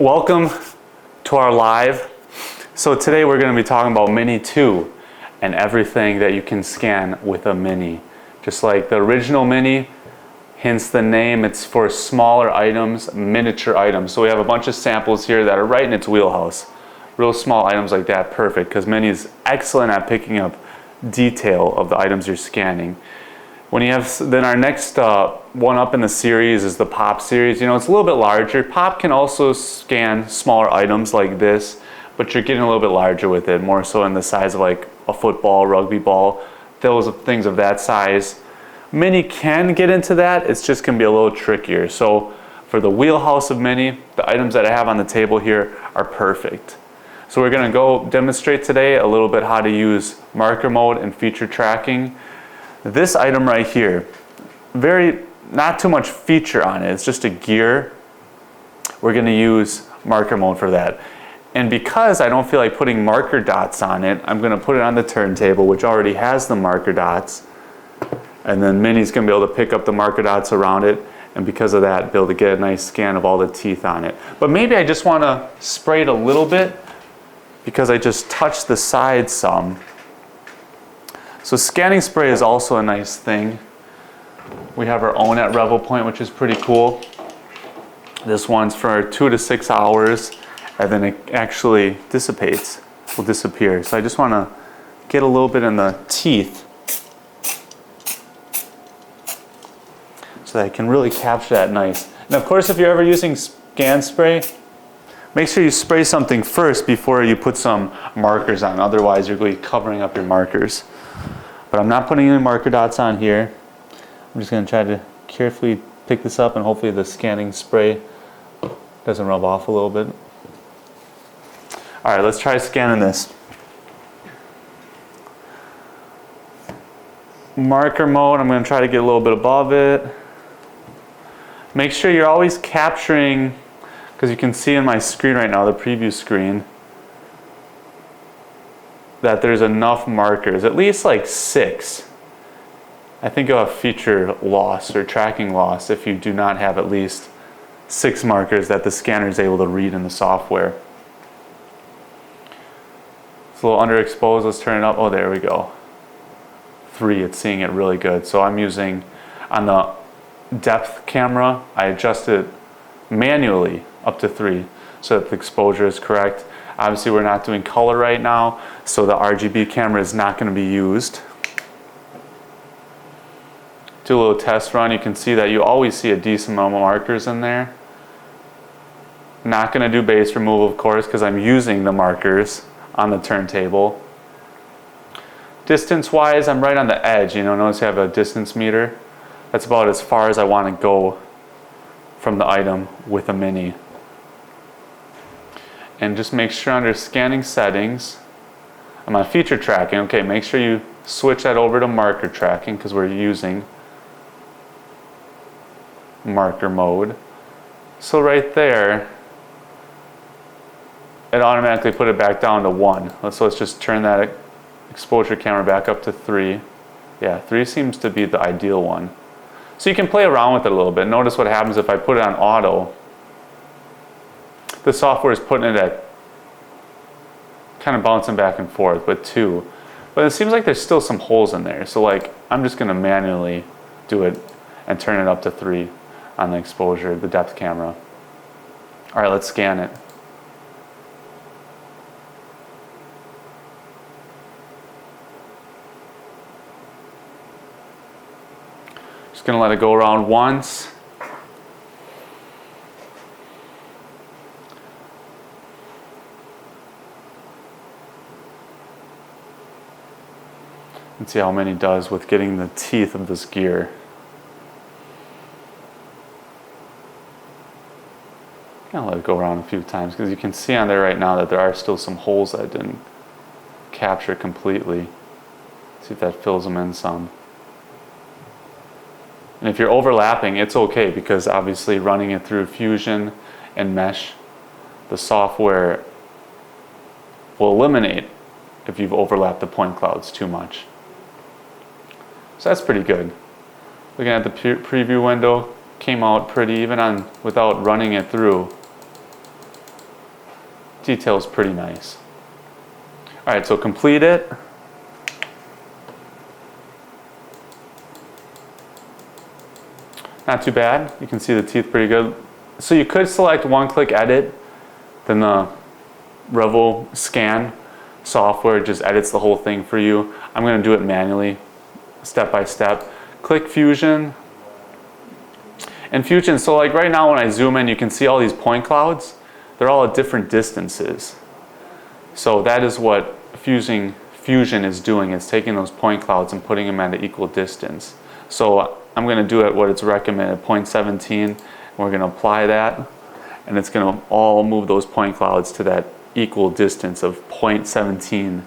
Welcome to our live. So today we're going to be talking about Mini 2 and everything that you can scan with a Mini. Just like the original Mini, hence the name, it's for smaller items, miniature items. So we have a bunch of samples here that are right in its wheelhouse. Real small items like that, perfect, because Mini is excellent at picking up detail of the items you're scanning. When you have, then our next one up in the series is the Pop series. You know, it's a little bit larger. Pop can also scan smaller items like this, but you're getting a little bit larger with it, more so in the size of like a football, rugby ball, those things of that size. Mini can get into that, it's just gonna be a little trickier. So for the wheelhouse of Mini, the items that I have on the table here are perfect. So we're gonna go demonstrate today a little bit how to use marker mode and feature tracking. This item right here, not too much feature on it, it's just a gear. We're gonna use marker mode for that. And because I don't feel like putting marker dots on it, I'm gonna put it on the turntable, which already has the marker dots. And then Mini's gonna be able to pick up the marker dots around it, and because of that, be able to get a nice scan of all the teeth on it. But maybe I just wanna spray it a little bit because I just touched the side some. So scanning spray is also a nice thing. We have our own at Revopoint, which is pretty cool. This one's for 2 to 6 hours, and then it actually dissipates, will disappear. So I just want to get a little bit in the teeth so that I can really capture that nice. And of course, if you're ever using scan spray, make sure you spray something first before you put some markers on. Otherwise, you're going to be covering up your markers. But I'm not putting any marker dots on here. I'm just going to try to carefully pick this up, and hopefully the scanning spray doesn't rub off a little bit. All right, let's try scanning this. Marker mode, I'm going to try to get a little bit above it. Make sure you're always capturing, because you can see in my screen right now, the preview screen, that there's enough markers, at least like 6. I think you'll have feature loss or tracking loss if you do not have at least 6 markers that the scanner is able to read in the software. It's a little underexposed, let's turn it up. Oh, there we go. 3, it's seeing it really good. So I'm using, on the depth camera, I adjust it manually up to 3 so that the exposure is correct. Obviously we're not doing color right now, so the RGB camera is not going to be used. Do a little test run, you can see that you always see a decent amount of markers in there. Not going to do base removal, of course, because I'm using the markers on the turntable. Distance wise, I'm right on the edge. You know, notice I have a distance meter. That's about as far as I want to go from the item with a Mini. And just make sure under scanning settings, I'm on feature tracking. Okay, make sure you switch that over to marker tracking because we're using marker mode. So right there, it automatically put it back down to 1. So let's just turn that exposure camera back up to 3. Yeah, 3 seems to be the ideal one. So you can play around with it a little bit. Notice what happens if I put it on auto. The software is putting it at kind of bouncing back and forth with 2. But it seems like there's still some holes in there. So like, I'm just going to manually do it and turn it up to 3 on the exposure, the depth camera. All right, let's scan it. Just going to let it go around once. And see how many does with getting the teeth of this gear. I'll let it go around a few times because you can see on there right now that there are still some holes that I didn't capture completely. See if that fills them in some. And if you're overlapping, it's okay because obviously running it through Fusion and Mesh, the software will eliminate if you've overlapped the point clouds too much. So that's pretty good. Looking at the preview window, came out pretty even on without running it through. Detail is pretty nice. All right, so complete it. Not too bad. You can see the teeth pretty good. So you could select one-click edit, then the Revo scan software just edits the whole thing for you. I'm going to do it manually, step by step. Click Fusion. And Fusion, so like right now when I zoom in, you can see all these point clouds. They're all at different distances. So that is what Fusion is doing. It's taking those point clouds and putting them at an equal distance. So I'm going to do it what it's recommended, 0.17. We're going to apply that, and it's going to all move those point clouds to that equal distance of 0.17.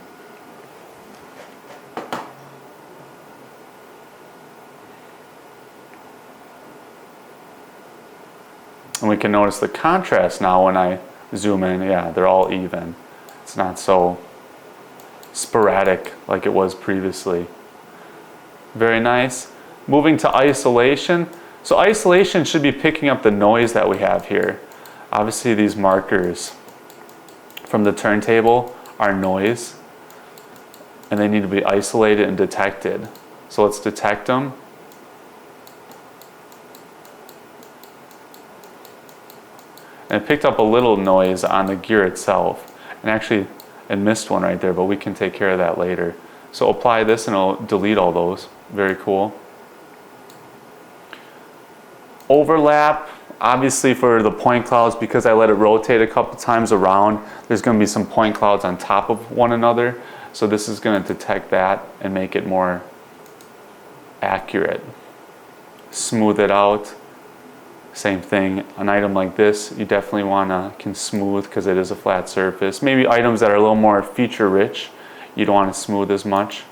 And we can notice the contrast now when I zoom in. Yeah, they're all even. It's not so sporadic like it was previously. Very nice. Moving to isolation. So isolation should be picking up the noise that we have here. Obviously these markers from the turntable are noise, and they need to be isolated and detected. So let's detect them. And it picked up a little noise on the gear itself. And actually, it missed one right there, but we can take care of that later. So apply this and it'll delete all those. Very cool. Overlap, obviously for the point clouds, because I let it rotate a couple times around, there's going to be some point clouds on top of one another. So this is going to detect that and make it more accurate. Smooth it out. Same thing, an item like this, you definitely can smooth because it is a flat surface. Maybe items that are a little more feature rich, you don't want to smooth as much.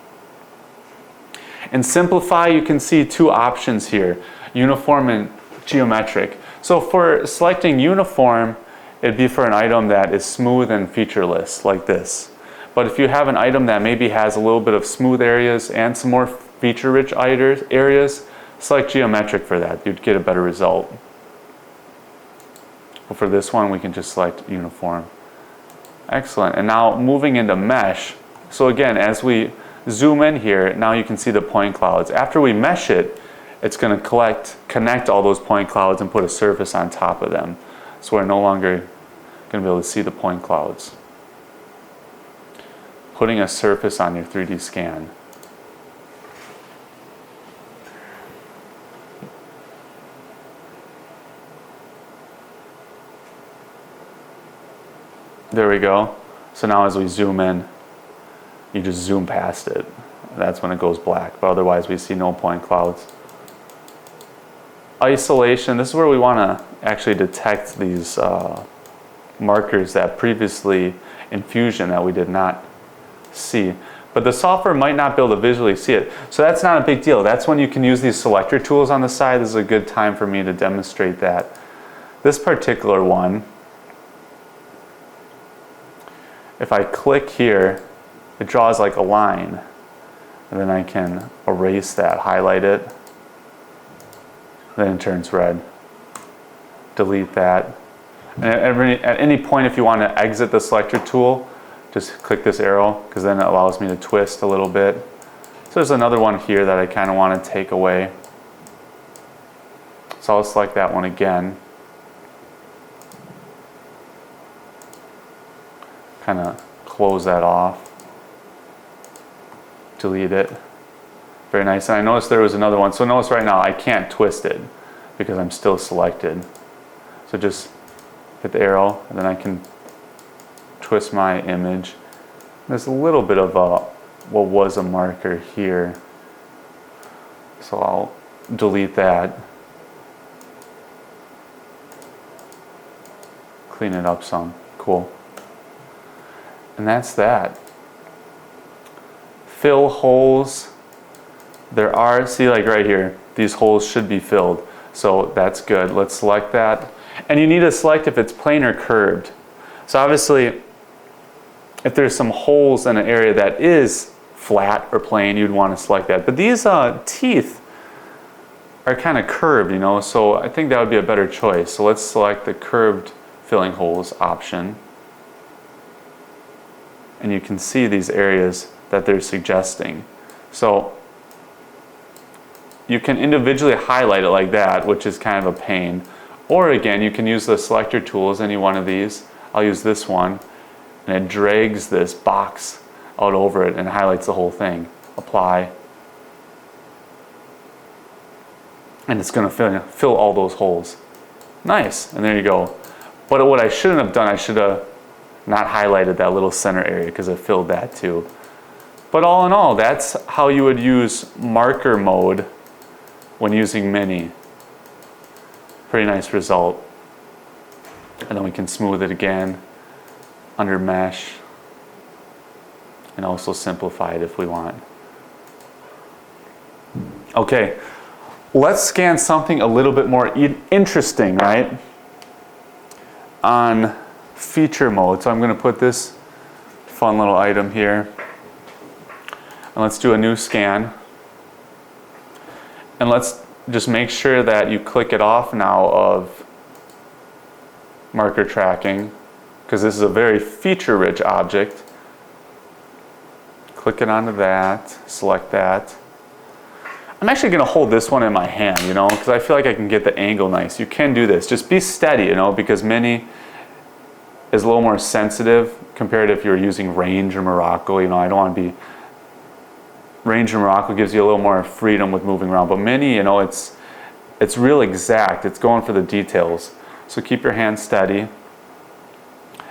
In Simplify, you can see two options here, uniform and geometric. So for selecting uniform, it'd be for an item that is smooth and featureless, like this. But if you have an item that maybe has a little bit of smooth areas and some more feature rich areas, select geometric for that. You'd get a better result. But for this one, we can just select uniform. Excellent. And now moving into mesh. So again, as we zoom in here, now you can see the point clouds. After we mesh it, it's going to connect all those point clouds and put a surface on top of them. So we're no longer going to be able to see the point clouds. Putting a surface on your 3D scan. There we go. So now as we zoom in, you just zoom past it. That's when it goes black, but otherwise we see no point clouds. Isolation, this is where we want to actually detect these markers that previously in Fusion that we did not see. But the software might not be able to visually see it. So that's not a big deal. That's when you can use these selector tools on the side. This is a good time for me to demonstrate that. This particular one, if I click here, it draws like a line. And then I can erase that, highlight it. Then it turns red. Delete that. And at any point, if you want to exit the selector tool, just click this arrow, because then it allows me to twist a little bit. So there's another one here that I kind of want to take away. So I'll select that one again. Kind of close that off. Delete it. Very nice. And I noticed there was another one. So notice right now I can't twist it because I'm still selected. So just hit the arrow and then I can twist my image. There's a little bit of what was a marker here. So I'll delete that. Clean it up some. Cool. And that's that. Fill holes. There are, see like right here, these holes should be filled. So that's good. Let's select that. And you need to select if it's plane or curved. So obviously, if there's some holes in an area that is flat or plane, you'd want to select that. But these teeth are kind of curved, you know, so I think that would be a better choice. So let's select the curved filling holes option. and you can see these areas that they're suggesting. So you can individually highlight it like that, which is kind of a pain. Or again, you can use the selector tools, any one of these. I'll use this one, and it drags this box out over it and highlights the whole thing. Apply. And it's going to fill all those holes. Nice, and there you go. But what I shouldn't have done, I should have not highlighted that little center area because it filled that too. But all in all, that's how you would use marker mode when using Mini. Pretty nice result. And then we can smooth it again under mesh and also simplify it if we want. Okay, let's scan something a little bit more interesting, right? On feature mode. So I'm going to put this fun little item here. And let's do a new scan. And let's just make sure that you click it off now of marker tracking, because this is a very feature-rich object. Click it onto that, select that. I'm actually going to hold this one in my hand, you know, because I feel like I can get the angle nice. You can do this. Just be steady, you know, because Mini is a little more sensitive compared to if you're using Range or Morocco. You know, I don't want to be... Range or Morocco gives you a little more freedom with moving around, but Mini, you know, it's real exact. It's going for the details. So keep your hand steady.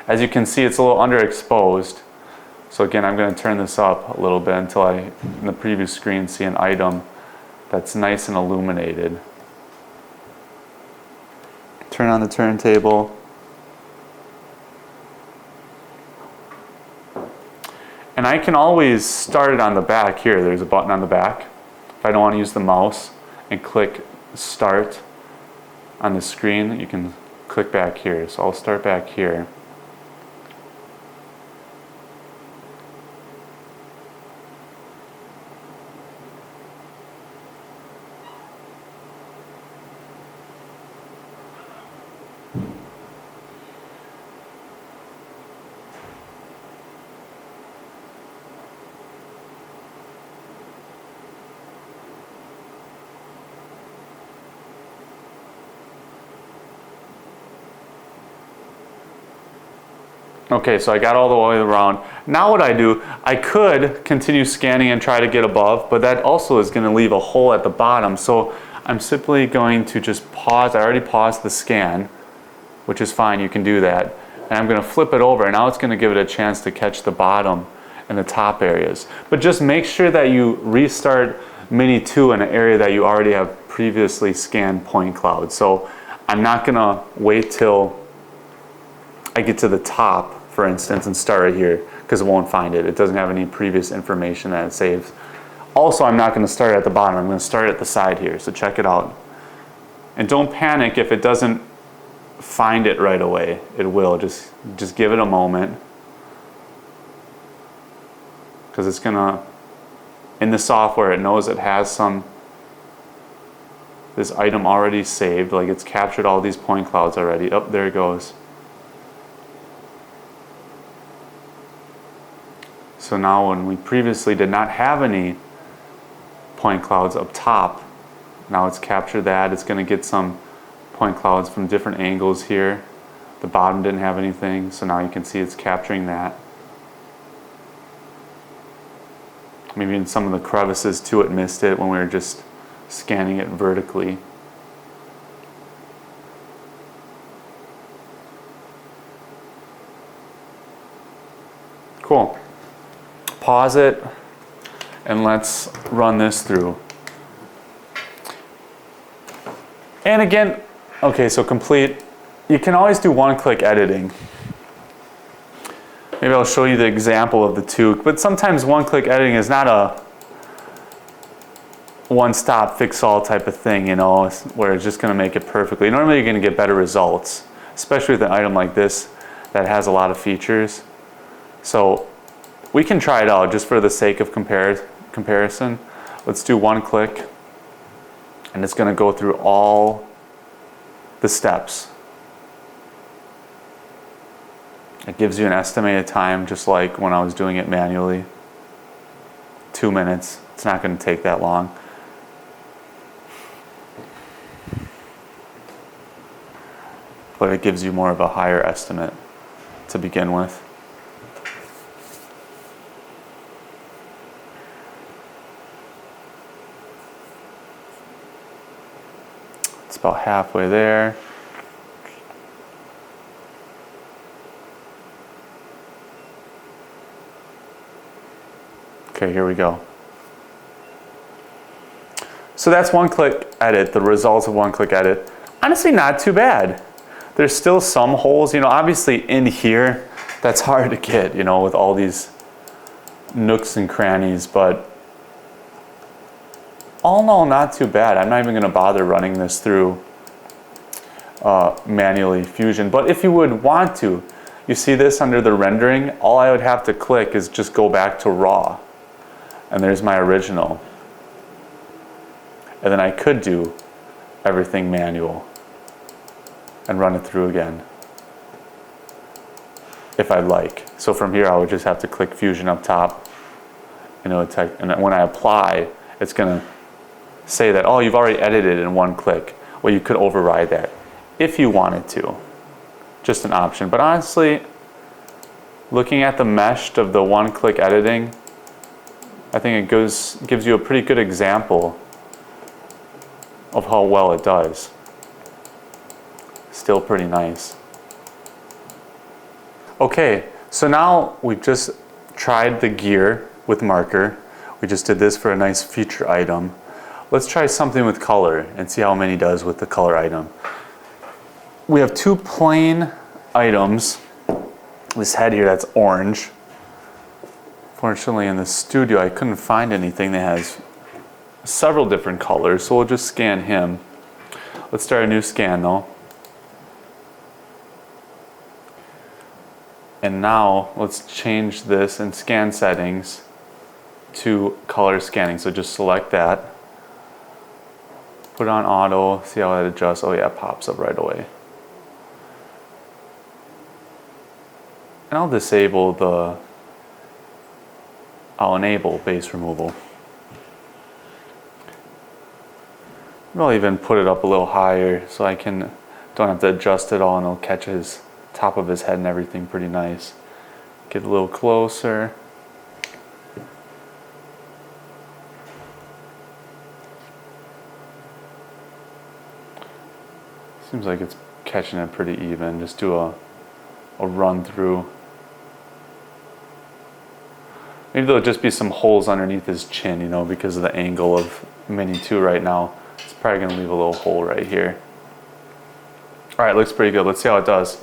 As you can see, it's a little underexposed. So again, I'm going to turn this up a little bit until I, in the preview screen, see an item that's nice and illuminated. Turn on the turntable. And I can always start it on the back here. There's a button on the back. If I don't want to use the mouse and click start on the screen, you can click back here. So I'll start back here. Okay, so I got all the way around. Now what I do, I could continue scanning and try to get above, but that also is going to leave a hole at the bottom. So I'm simply going to just pause. I already paused the scan, which is fine. You can do that. And I'm going to flip it over, and now it's going to give it a chance to catch the bottom and the top areas. But just make sure that you restart Mini 2 in an area that you already have previously scanned point cloud. So I'm not going to wait till I get to the top, for instance, and start right here, because it won't find it. It doesn't have any previous information that it saves. Also, I'm not going to start at the bottom. I'm going to start at the side here, so check it out. And don't panic if it doesn't find it right away. It will. Just give it a moment, because it's going to, in the software, it knows it has this item already saved, like it's captured all these point clouds already. Oh, there it goes. So now when we previously did not have any point clouds up top, now it's captured that. It's going to get some point clouds from different angles here. The bottom didn't have anything, so now you can see it's capturing that. Maybe in some of the crevices too, it missed it when we were just scanning it vertically. Cool. Pause it, and let's run this through. And again, okay, so complete. You can always do one-click editing. Maybe I'll show you the example of the two, but sometimes one-click editing is not a one-stop fix-all type of thing, you know, where it's just going to make it perfectly. Normally you're going to get better results, especially with an item like this that has a lot of features. So we can try it out just for the sake of comparison. Let's do one click, and it's going to go through all the steps. It gives you an estimated time, just like when I was doing it manually. 2 minutes. It's not going to take that long. But it gives you more of a higher estimate to begin with. It's about halfway there. Okay, here we go. So that's one-click edit, the results of one-click edit. Honestly, not too bad. There's still some holes, obviously in here, that's hard to get, with all these nooks and crannies, but all in all, not too bad. I'm not even gonna bother running this through manually Fusion, but if you would want to, you see this under the rendering, all I would have to click is just go back to raw. And there's my original. And then I could do everything manual and run it through again if I'd like. So from here I would just have to click Fusion up top, and when I apply, it's gonna say that, oh, you've already edited in one click. Well, you could override that if you wanted to. Just an option. But honestly, looking at the mesh of the one-click editing, I think it gives you a pretty good example of how well it does. Still pretty nice. Okay, so now we've just tried the gear with marker. We just did this for a nice feature item. Let's try something with color and see how many does with the color item. We have two plain items. This head here that's orange. Fortunately in the studio I couldn't find anything that has several different colors, so we'll just scan him. Let's start a new scan though. And now let's change this in scan settings to color scanning. So just select that, put it on auto, see how that adjusts. Oh yeah, it pops up right away. And I'll enable base removal. I'll even put it up a little higher so I don't have to adjust it all, and it'll catch his top of his head and everything pretty nice. Get a little closer. Seems like it's catching it pretty even. Just do a run through. Maybe there'll just be some holes underneath his chin, because of the angle of Mini 2 right now. It's probably gonna leave a little hole right here. All right, looks pretty good. Let's see how it does.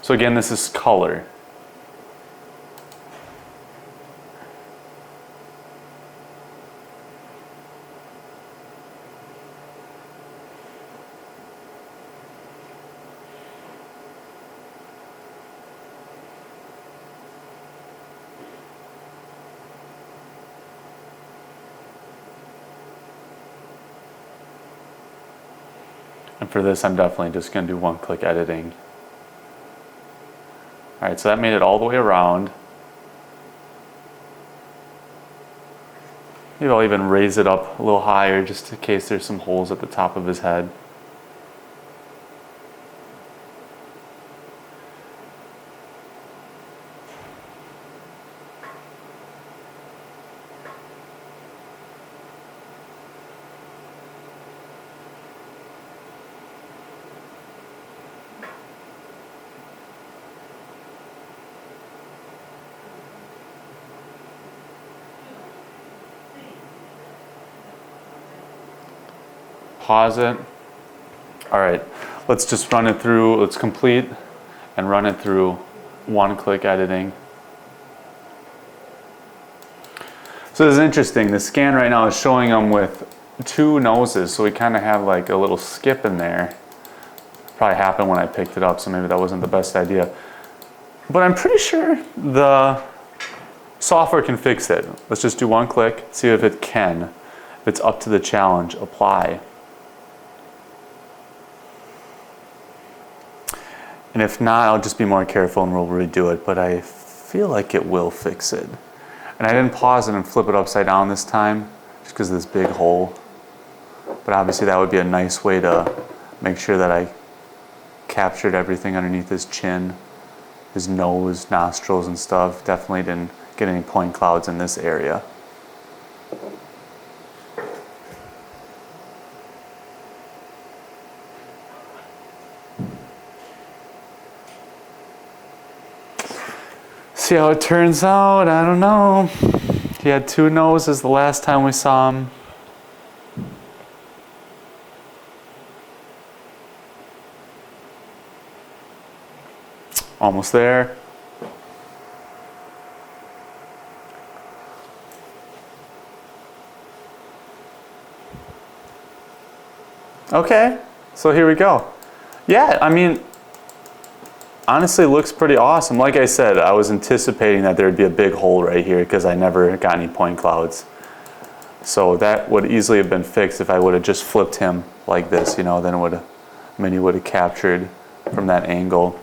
So again, this is color. And for this, I'm definitely just going to do one-click editing. All right, so that made it all the way around. Maybe I'll even raise it up a little higher just in case there's some holes at the top of his head. Pause it. All right, let's just run it through. Let's complete and run it through one-click editing. So this is interesting. The scan right now is showing them with two noses, so we kind of have like a little skip in there. Probably happened when I picked it up, so maybe that wasn't the best idea. But I'm pretty sure the software can fix it. Let's just do one click, see if it can. If it's up to the challenge, apply. And if not, I'll just be more careful and we'll redo it, but I feel like it will fix it. And I didn't pause it and flip it upside down this time, just because of this big hole. But obviously that would be a nice way to make sure that I captured everything underneath his chin, his nose, nostrils and stuff. Definitely didn't get any point clouds in this area. See how it turns out, I don't know. He had 2 noses the last time we saw him. Almost there. Okay, so here we go. Yeah, I mean, honestly looks pretty awesome. Like I said, I was anticipating that there'd be a big hole right here because I never got any point clouds. So that would easily have been fixed if I would have just flipped him like this, you know, then Mini would have captured from that angle.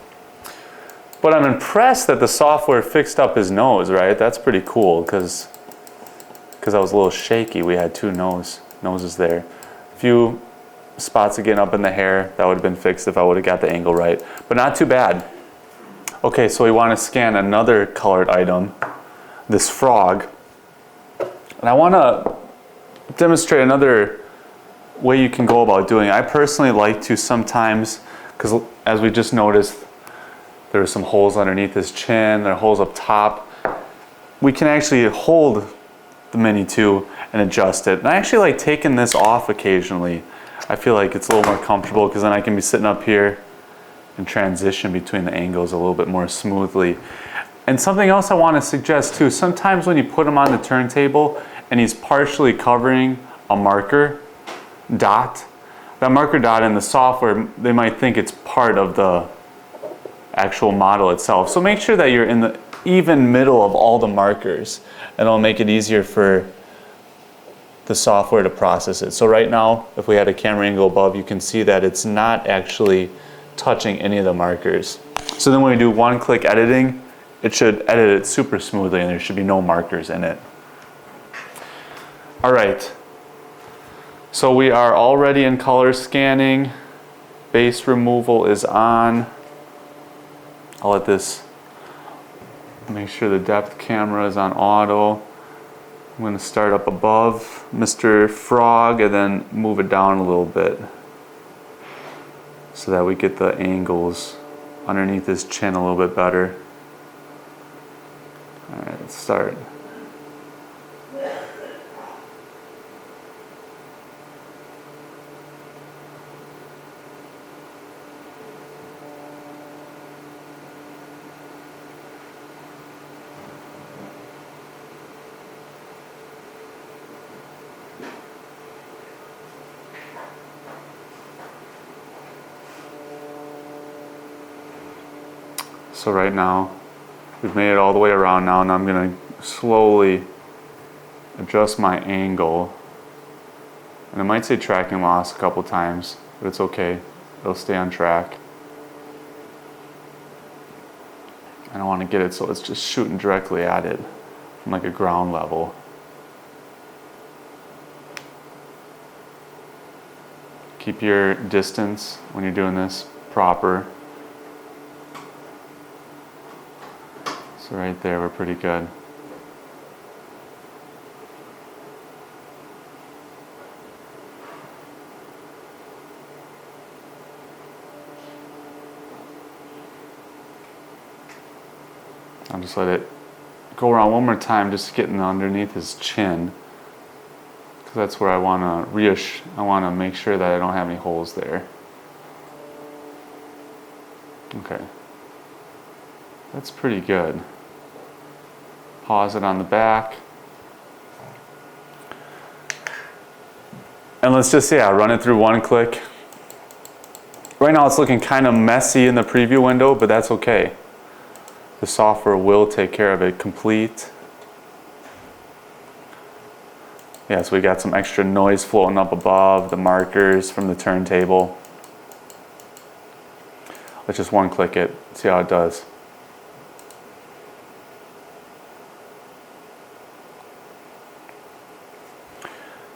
But I'm impressed that the software fixed up his nose, right? That's pretty cool because I was a little shaky. We had 2 noses there. A few spots again up in the hair, that would have been fixed if I would have got the angle right. But not too bad. Okay, so we want to scan another colored item, this frog. And I want to demonstrate another way you can go about doing it. I personally like to sometimes, because as we just noticed, there are some holes underneath his chin, there are holes up top. We can actually hold the Mini 2 and adjust it. And I actually like taking this off occasionally. I feel like it's a little more comfortable because then I can be sitting up here and transition between the angles a little bit more smoothly. And something else I want to suggest too, sometimes when you put him on the turntable and he's partially covering a marker dot, that marker dot in the software, they might think it's part of the actual model itself. So make sure that you're in the even middle of all the markers, and it'll make it easier for the software to process it. So right now, if we had a camera angle above, you can see that it's not actually touching any of the markers. So then when we do one-click editing, it should edit it super smoothly and there should be no markers in it. All right, so we are already in color scanning. Base removal is on. I'll let this, make sure the depth camera is on auto. I'm going to start up above Mr. Frog and then move it down a little bit so that we get the angles underneath his chin a little bit better. All right, let's start. So right now, we've made it all the way around now, and I'm going to slowly adjust my angle. And I might say tracking loss a couple times, but it's okay. It'll stay on track. I don't want to get it so it's just shooting directly at it from like a ground level. Keep your distance when you're doing this proper. So right there, we're pretty good. I'll just let it go around one more time, just getting underneath his chin, because that's where I want to make sure that I don't have any holes there. Okay, that's pretty good. Pause it on the back. And let's just say I run it through one click. Right now it's looking kind of messy in the preview window, but that's okay. The software will take care of it complete. Yeah, so we got some extra noise floating up above, the markers from the turntable. Let's just one click it, see how it does.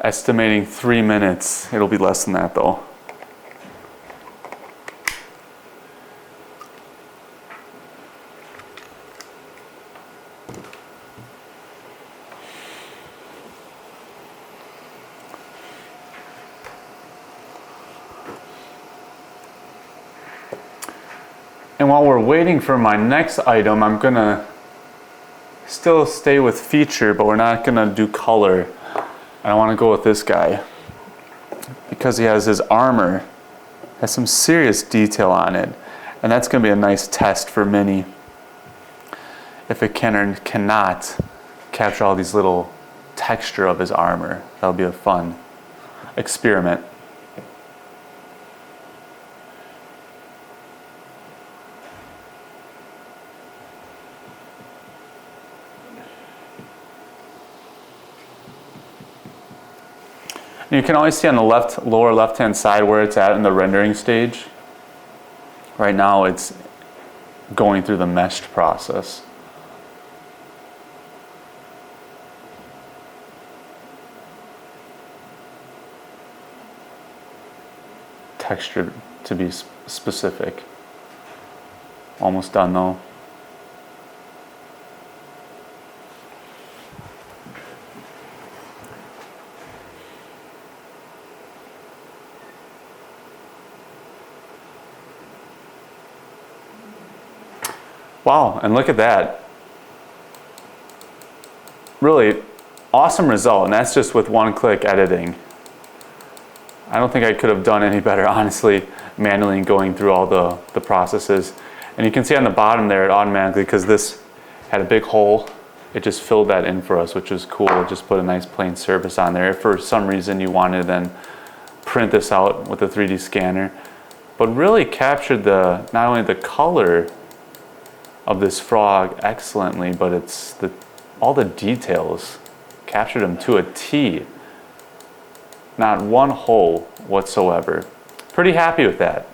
Estimating 3 minutes. It'll be less than that though. And while we're waiting for my next item, I'm gonna still stay with feature, but we're not gonna do color. I want to go with this guy because he has his armor, has some serious detail on it, and that's going to be a nice test for Mini if it can or cannot capture all these little texture of his armor. That'll be a fun experiment. You can always see on the lower left-hand side where it's at in the rendering stage. Right now it's going through the meshed process. Texture to be specific. Almost done though. Wow, and look at that. Really awesome result, and that's just with one click editing. I don't think I could have done any better, honestly, manually going through all the processes. And you can see on the bottom there, it automatically, because this had a big hole, it just filled that in for us, which is cool. It just put a nice plain surface on there. If for some reason you wanted to then print this out with a 3D scanner, but really captured not only the color of this frog excellently, but it's all the details, captured them to a T. Not one hole whatsoever. Pretty happy with that.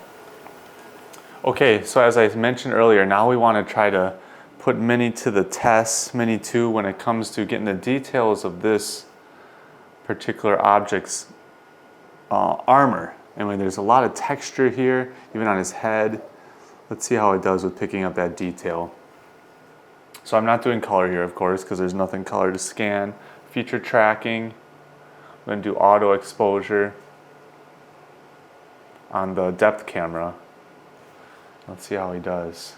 Okay, so as I mentioned earlier, now we want to try to put Mini to the test, Mini 2, when it comes to getting the details of this particular object's armor. Anyway, there's a lot of texture here, even on his head. Let's see how it does with picking up that detail. So I'm not doing color here, of course, because there's nothing color to scan. Feature tracking. I'm going to do auto exposure on the depth camera. Let's see how he does.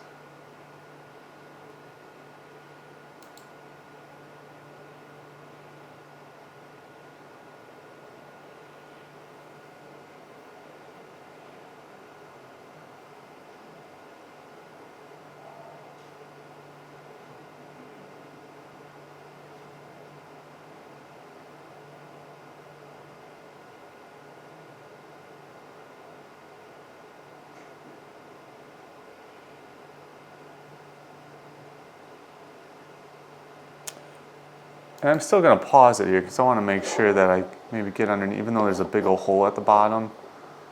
And I'm still going to pause it here because I want to make sure that I maybe get underneath, even though there's a big old hole at the bottom,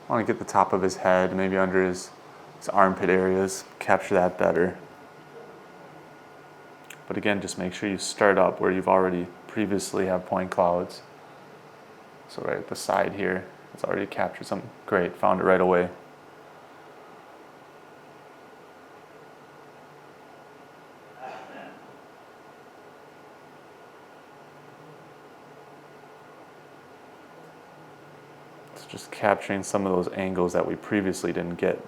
I want to get the top of his head, maybe under his armpit areas, capture that better. But again, just make sure you start up where you've already previously have point clouds. So right at the side here, it's already captured something. Great, found it right away. Just capturing some of those angles that we previously didn't get.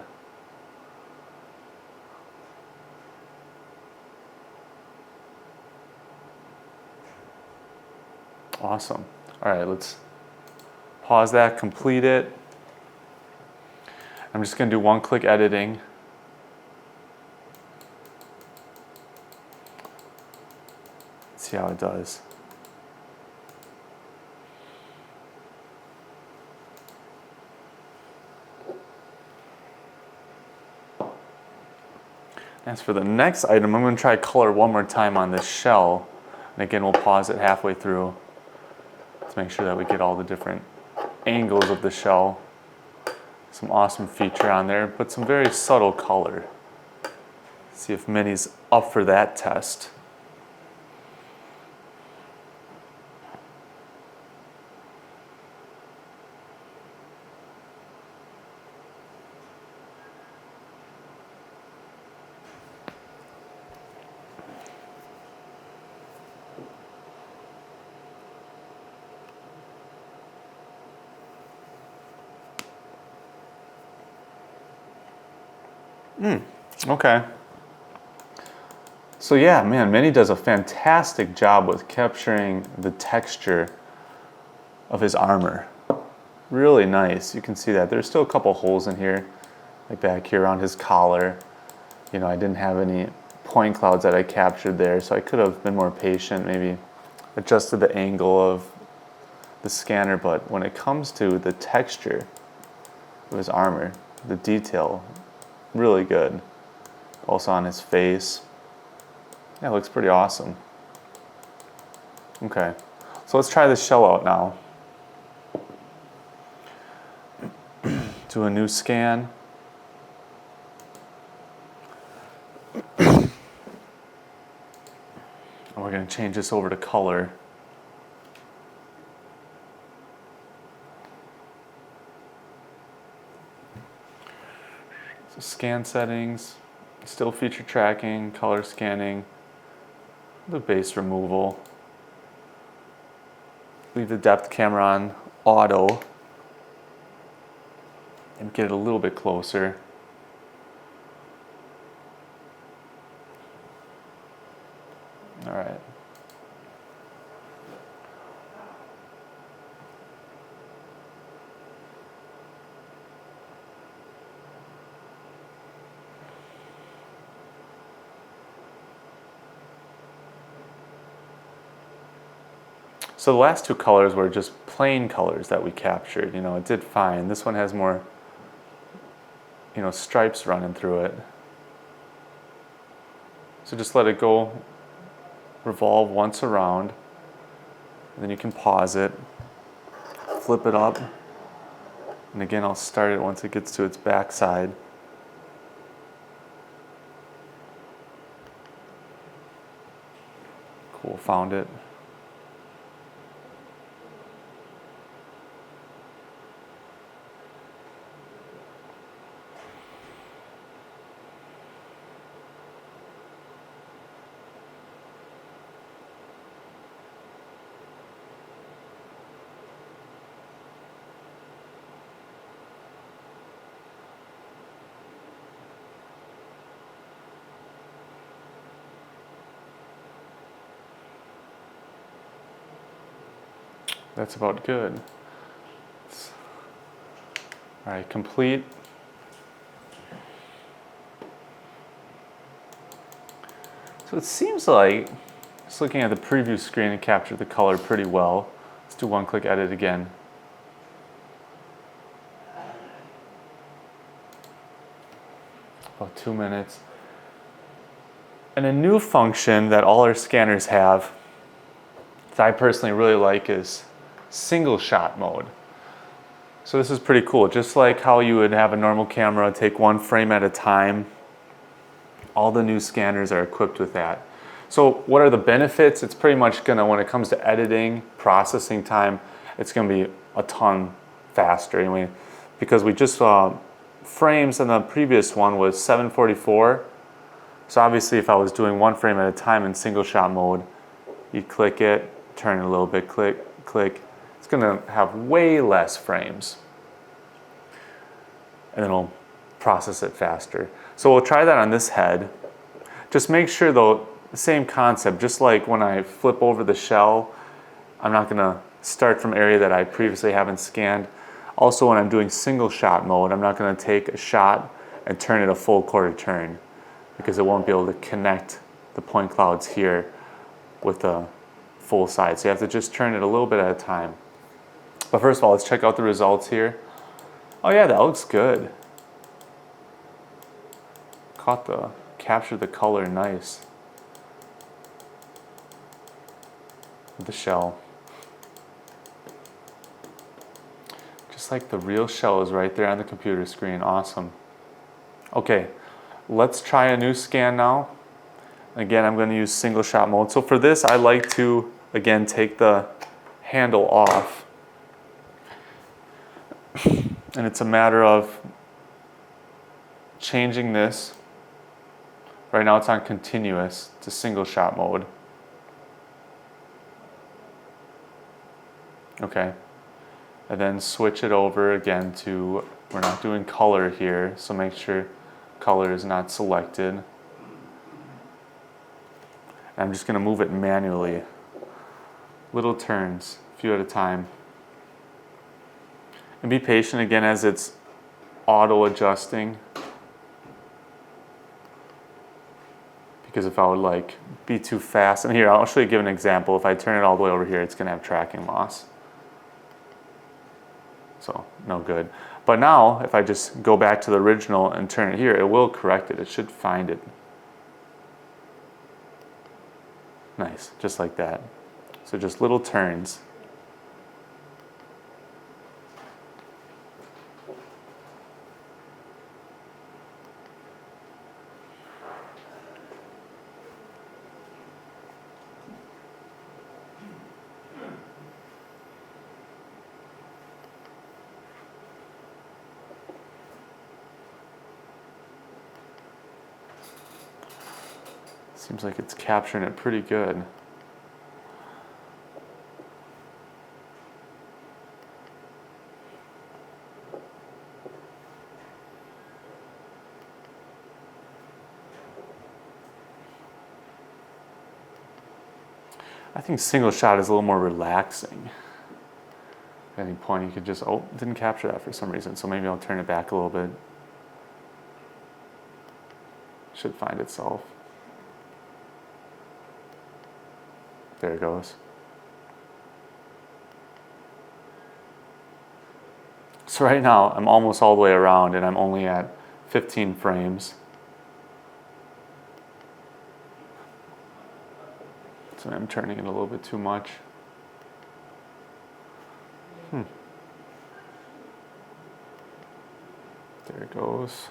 Awesome. All right, let's pause that, complete it. I'm just going to do one-click editing. Let's see how it does. As for the next item, I'm going to try color one more time on this shell. And again, we'll pause it halfway through to make sure that we get all the different angles of the shell. Some awesome feature on there, but some very subtle color. See if Mini's up for that test. Okay. So yeah, man, Mini does a fantastic job with capturing the texture of his armor. Really nice. You can see that. There's still a couple holes in here, like back here around his collar. You know, I didn't have any point clouds that I captured there, so I could have been more patient, maybe adjusted the angle of the scanner, but when it comes to the texture of his armor, the detail, really good. Also on his face. Yeah, it looks pretty awesome. Okay, so let's try this shell out now. Do a new scan. And we're going to change this over to color. So scan settings, still feature tracking, color scanning, the base removal. Leave the depth camera on auto and get it a little bit closer. All right. So the last two colors were just plain colors that we captured. You know, it did fine. This one has more, you know, stripes running through it. So just let it go, revolve once around, and then you can pause it, flip it up, and again I'll start it once it gets to its back side. Cool, found it. That's about good. All right, complete. So it seems like, just looking at the preview screen, it captured the color pretty well. Let's do one-click edit again. About 2 minutes. And a new function that all our scanners have that I personally really like is single shot mode. So this is pretty cool. Just like how you would have a normal camera take one frame at a time, all the new scanners are equipped with that. So what are the benefits? It's pretty much gonna, when it comes to editing, processing time, it's gonna be a ton faster. Anyway, because we just saw frames, and the previous one was 744. So obviously if I was doing one frame at a time in single shot mode, you click it, turn it a little bit, click, click. It's gonna have way less frames. And then it'll process it faster. So we'll try that on this head. Just make sure though, the same concept, just like when I flip over the shell, I'm not gonna start from area that I previously haven't scanned. Also when I'm doing single shot mode, I'm not gonna take a shot and turn it a full quarter turn because it won't be able to connect the point clouds here with the full side. So you have to just turn it a little bit at a time. But first of all, let's check out the results here. Oh yeah, that looks good. Captured the color nice. With the shell. Just Looks like the real shell is right there on the computer screen. Awesome. Okay, let's try a new scan now. Again, I'm going to use single shot mode. So for this, I like to, again, take the handle off. And it's a matter of changing this. Right now it's on continuous to single shot mode. Okay. And then switch it over again to, we're not doing color here, so make sure color is not selected. I'm just going to move it manually. Little turns, a few at a time. And be patient again as it's auto adjusting. Because if I would like be too fast, and here I'll show you, give an example. If I turn it all the way over here, it's going to have tracking loss. So no good. But now if I just go back to the original and turn it here, it will correct it. It should find it. Nice, just like that. So just little turns. Seems like it's capturing it pretty good. I think single shot is a little more relaxing. At any point you could just, oh, didn't capture that for some reason, so maybe I'll turn it back a little bit. Should find itself. There it goes. So right now I'm almost all the way around and I'm only at 15 frames. So I'm turning it a little bit too much. There it goes.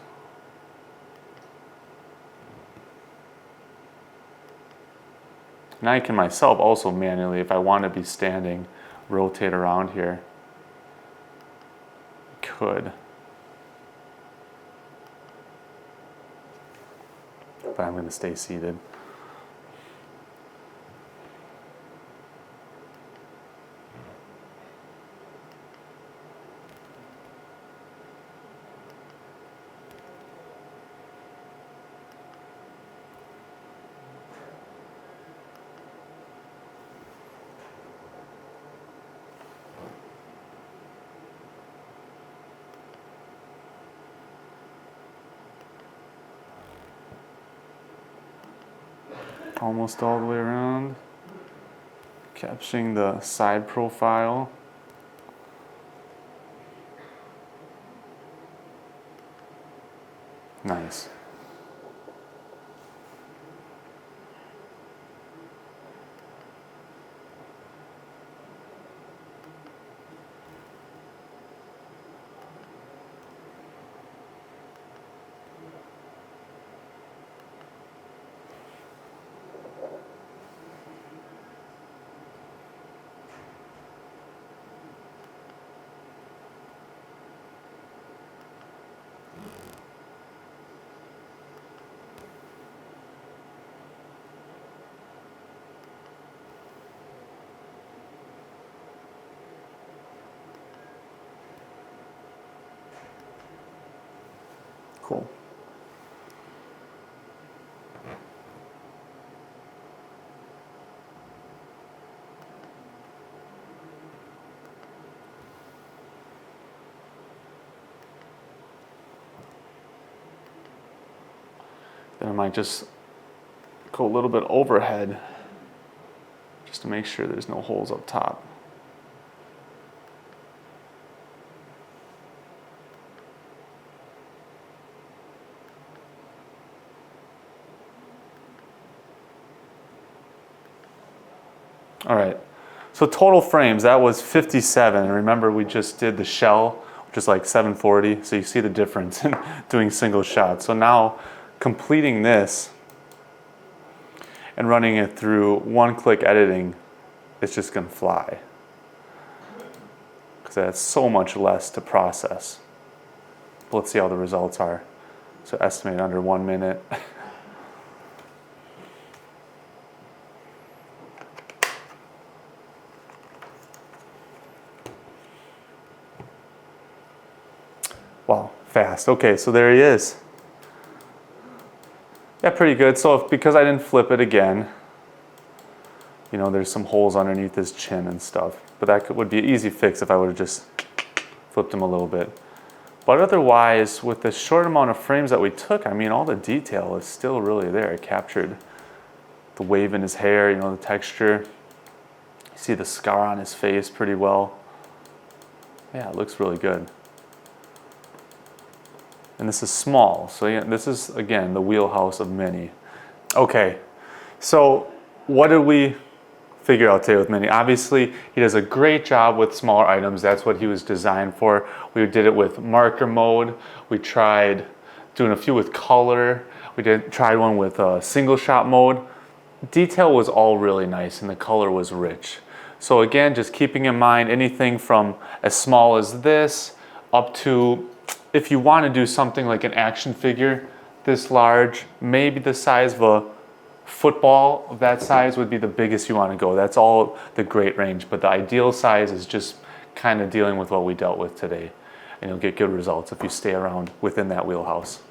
Now I can myself also manually, if I want to be standing, rotate around here. Could. But I'm going to stay seated. Almost all the way around. Capturing the side profile. Nice. Cool. Then I might just go a little bit overhead just to make sure there's no holes up top. All right, so total frames, that was 57. Remember we just did the shell which is like 740. So you see the difference in doing single shots. So now completing this and running it through one-click editing, it's just gonna fly. Because that's so much less to process. But let's see how the results are. So estimate under 1 minute. Wow, fast. Okay, so there he is. Yeah, pretty good. So because I didn't flip it again, you know, there's some holes underneath his chin and stuff. But that would be an easy fix if I would have just flipped him a little bit. But otherwise, with the short amount of frames that we took, I mean, all the detail is still really there. It captured the wave in his hair, you know, the texture. You see the scar on his face pretty well. Yeah, it looks really good. And this is small, so yeah, this is, again, the wheelhouse of Mini. Okay, so what did we figure out today with Mini? Obviously, he does a great job with smaller items. That's what he was designed for. We did it with marker mode. We tried doing a few with color. We tried one with single shot mode. Detail was all really nice and the color was rich. So again, just keeping in mind anything from as small as this up to, if you want to do something like an action figure this large, maybe the size of a football of that size would be the biggest you want to go. That's all the great range, but the ideal size is just kind of dealing with what we dealt with today, and you'll get good results if you stay around within that wheelhouse.